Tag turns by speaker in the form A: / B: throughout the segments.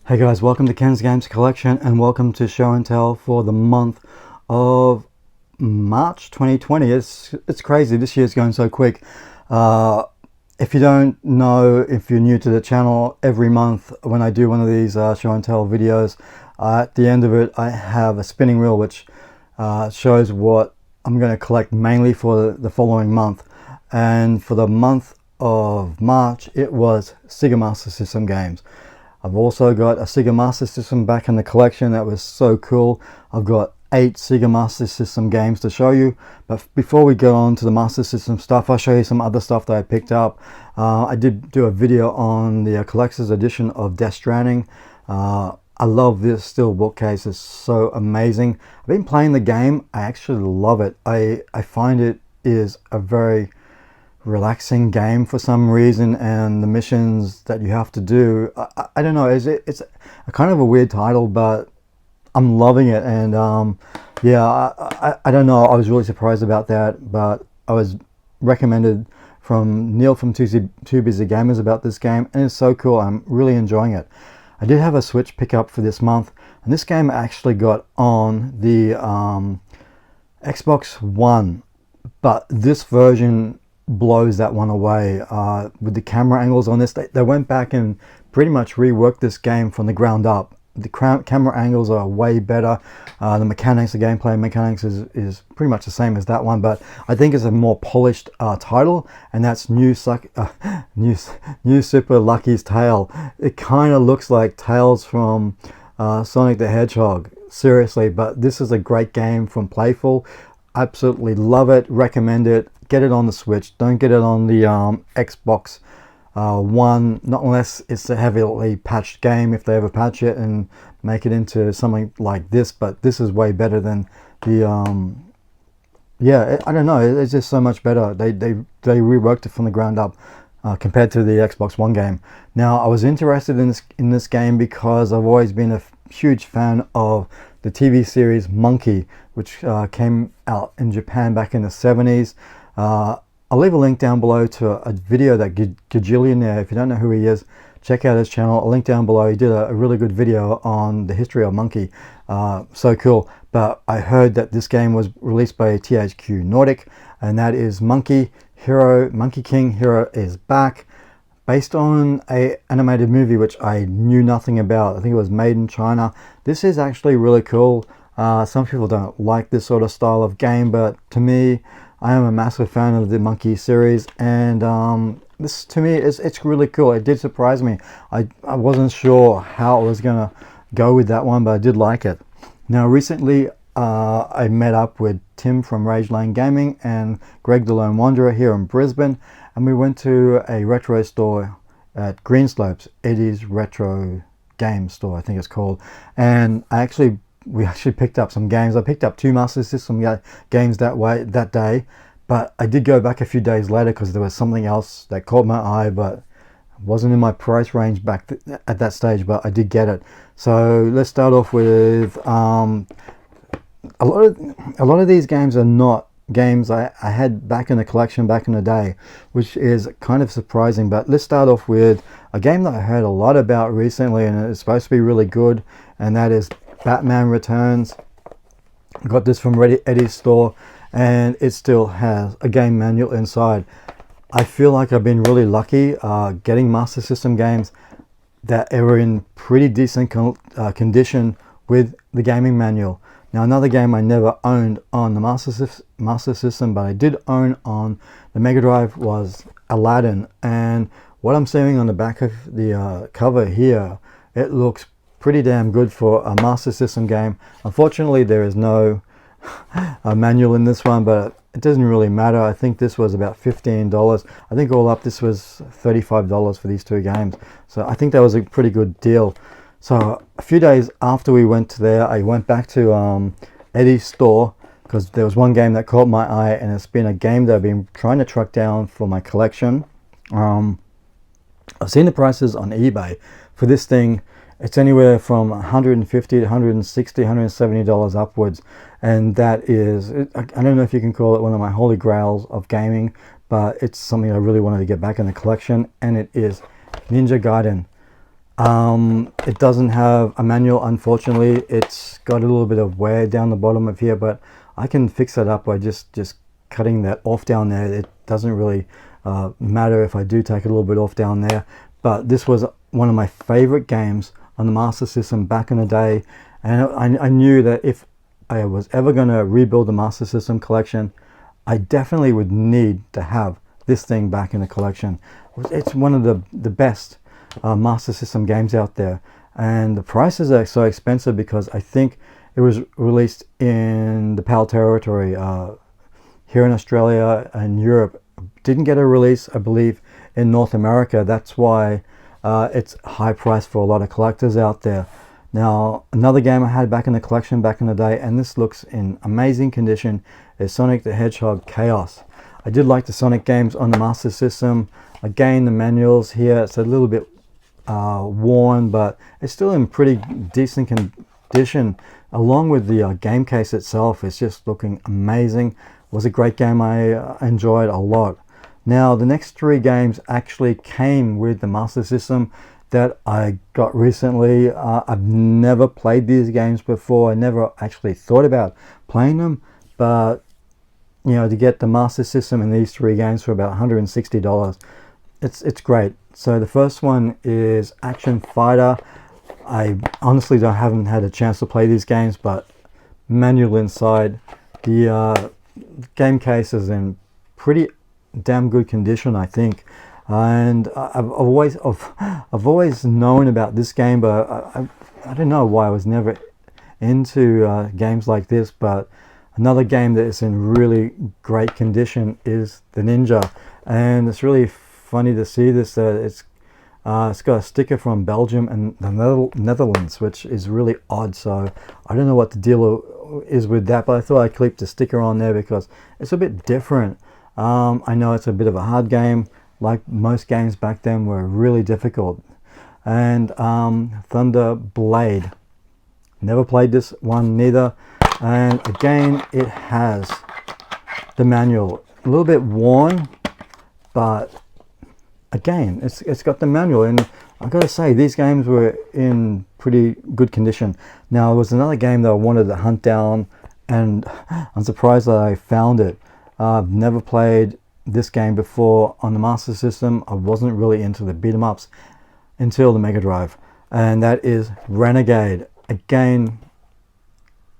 A: Hey guys, welcome to Ken's Games Collection and welcome to Show and Tell for the month of March 2020. It's crazy. This year's going so quick. If you don't know, if you're new to the channel, every month when I do one of these Show and Tell videos, at the end of it I have a spinning wheel which shows what I'm going to collect mainly for the following month. And for the month of March it was Sega Master System games. I've also got a Sega Master System back in the collection. That was so cool. I've got 8 Sega Master System games to show you. But before we go on to the Master System stuff, I'll show you some other stuff that I picked up. I did do a video on the collector's edition of Death Stranding. I love this steelbook case. It's so amazing. I've been playing the game. I actually love it. I find it is a very relaxing game for some reason, and the missions that you have to do, I don't know, it's a kind of a weird title, but I'm loving it. And yeah, I don't know, I was really surprised about that, but I was recommended from Neil from Too Busy Gamers about this game, and it's so cool. I'm really enjoying it. I did have a Switch pickup for this month, and this game actually got on the Xbox One, but this version blows that one away. With the camera angles on this, they went back and pretty much reworked this game from the ground up. The camera angles are way better. The mechanics, the gameplay mechanics is pretty much the same as that one, but I think it's a more polished title, and that's New Super Lucky's Tale. It kind of looks like Tales from Sonic the Hedgehog, seriously, but this is a great game from Playful. Absolutely love it, recommend it. Get it on the Switch. Don't get it on the Xbox One, not unless it's a heavily patched game, if they ever patch it and make it into something like this. But this is way better than the yeah, I don't know, it's just so much better. They reworked it from the ground up compared to the Xbox One game. Now, I was interested in this game because I've always been a huge fan of the TV series Monkey, which came out in Japan back in the 70s. I'll leave a link down below to a video that Gaijillionaire, if you don't know who he is, check out his channel. A link down below. He did a really good video on the history of Monkey. So cool. But I heard that this game was released by THQ Nordic, and that is Monkey King Hero is Back, based on a animated movie which I knew nothing about. I think it was made in China. This is actually really cool. Some people don't like this sort of style of game, but to me, I am a massive fan of the Monkey series, and this, to me, it's really cool. It did surprise me. I wasn't sure how it was gonna go with that one, but I did like it. Now, recently I met up with Tim from Rage Lane Gaming and Greg the Lone Wanderer here in Brisbane, and we went to a retro store at Greenslopes, Eddie's Retro Game Store, I think it's called, and we actually picked up some games. I picked up 2 Master System games that day, but I did go back a few days later because there was something else that caught my eye, but it wasn't in my price range back at that stage, but I did get it. So let's start off with a lot of these games are not games I had back in the collection back in the day, which is kind of surprising. But let's start off with a game that I heard a lot about recently, and it's supposed to be really good, and that is Batman Returns. I got this from Eddie's store, and it still has a game manual inside. I feel like I've been really lucky getting Master System games that are in pretty decent condition with the gaming manual. Now, another game I never owned on the Master System, but I did own on the Mega Drive, was Aladdin. And what I'm seeing on the back of the cover here, it looks pretty damn good for a Master System game. Unfortunately, there is no manual in this one, but it doesn't really matter. I think this was about $15. I think all up this was $35 for these 2 games. So I think that was a pretty good deal. So a few days after we went there, I went back to Eddie's store because there was one game that caught my eye, and it's been a game that I've been trying to track down for my collection. I've seen the prices on eBay for this thing. It's anywhere from $150 to $160, $170 upwards, and that is, I don't know if you can call it one of my holy grails of gaming, but it's something I really wanted to get back in the collection, and it is Ninja Gaiden. It doesn't have a manual, unfortunately. It's got a little bit of wear down the bottom of here, but I can fix that up by just cutting that off down there. It doesn't really matter if I do take a little bit off down there. But this was one of my favorite games on the Master System back in the day, and I knew that if I was ever going to rebuild the Master System collection, I definitely would need to have this thing back in the collection. It's one of the best Master System games out there, and the prices are so expensive because I think it was released in the PAL territory. Here in Australia and Europe, didn't get a release, I believe, in North America. That's why it's high price for a lot of collectors out there. Now, another game I had back in the collection back in the day, and this looks in amazing condition, is Sonic the Hedgehog Chaos. I did like the Sonic games on the Master System. Again, the manuals here, it's a little bit worn, but it's still in pretty decent condition. Along with the game case itself, it's just looking amazing. It was a great game. I enjoyed a lot. Now, the next three games actually came with the Master System that I got recently. I've never played these games before. I never actually thought about playing them, but you know, to get the Master System and these three games for about $160, it's great. So the first one is Action Fighter. I honestly haven't had a chance to play these games, but manual inside. The game case is in pretty damn good condition, I think. And I've always known about this game, but I don't know why I was never into games like this. But another game that is in really great condition is the Ninja, and it's really funny to see this. It's got a sticker from Belgium and the Netherlands, which is really odd. So I don't know what the deal is with that, but I thought I'd clip the sticker on there because it's a bit different. I know it's a bit of a hard game. Like most games back then were really difficult. And Thunder Blade. Never played this one neither. And again, it has the manual. A little bit worn, but again, it's got the manual. And I've got to say, these games were in pretty good condition. Now, there was another game that I wanted to hunt down, and I'm surprised that I found it. I've never played this game before on the Master System. I wasn't really into the beat 'em ups until the Mega Drive, and that is Renegade. Again,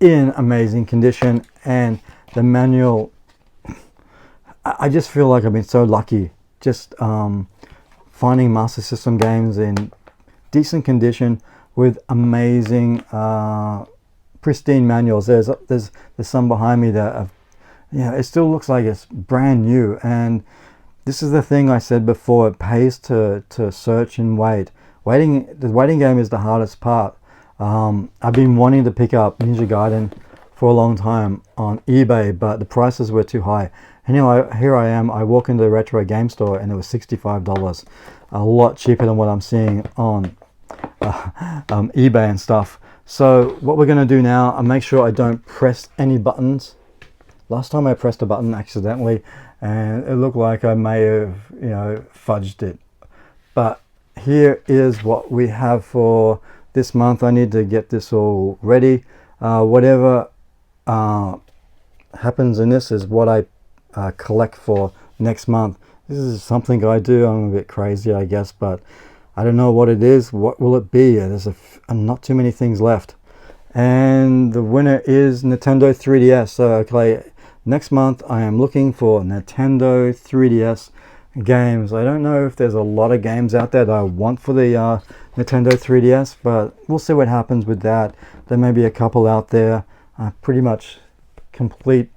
A: in amazing condition, and the manual, I just feel like I've been so lucky just finding Master System games in decent condition with amazing pristine manuals. There's some behind me that have, yeah, it still looks like it's brand new. And this is the thing I said before, it pays to search and wait. The waiting game is the hardest part. I've been wanting to pick up Ninja Gaiden for a long time on eBay, but the prices were too high. Anyway, here I am. I walk into the retro game store and it was $65, a lot cheaper than what I'm seeing on eBay and stuff. So what we're going to do now, I'll make sure I don't press any buttons. Last time I pressed a button accidentally and it looked like I may have, you know, fudged it. But here is what we have for this month. I need to get this all ready. Whatever happens in this is what I collect for next month. This is something I do. I'm a bit crazy, I guess, but I don't know what it is. What will it be? There's not too many things left. And the winner is Nintendo 3DS. So okay, next month I am looking for Nintendo 3DS games. I don't know if there's a lot of games out there that I want for the Nintendo 3DS, but we'll see what happens with that. There may be a couple out there. Pretty much complete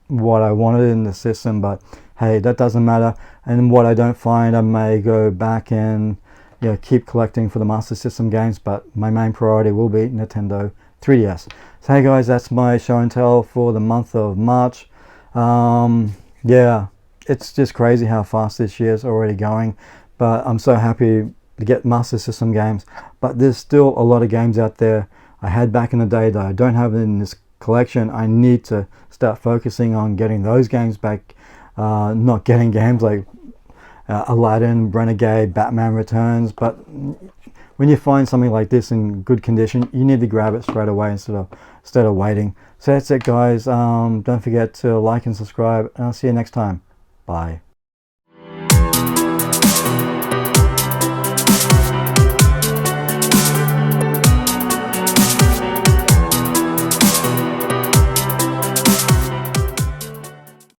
A: what I wanted in the system, but hey, that doesn't matter. And what I don't find, I may go back and, you know, keep collecting for the Master System games, but my main priority will be Nintendo 3DS. So hey guys, that's my show and tell for the month of March. Yeah, it's just crazy how fast this year is already going, but I'm so happy to get Master System games. But there's still a lot of games out there I had back in the day that I don't have in this collection. I need to start focusing on getting those games back, not getting games like Aladdin, Renegade, Batman Returns. But when when you find something like this in good condition, you need to grab it straight away instead of waiting. So that's it, guys. Don't forget to like and subscribe, and I'll see you next time. Bye.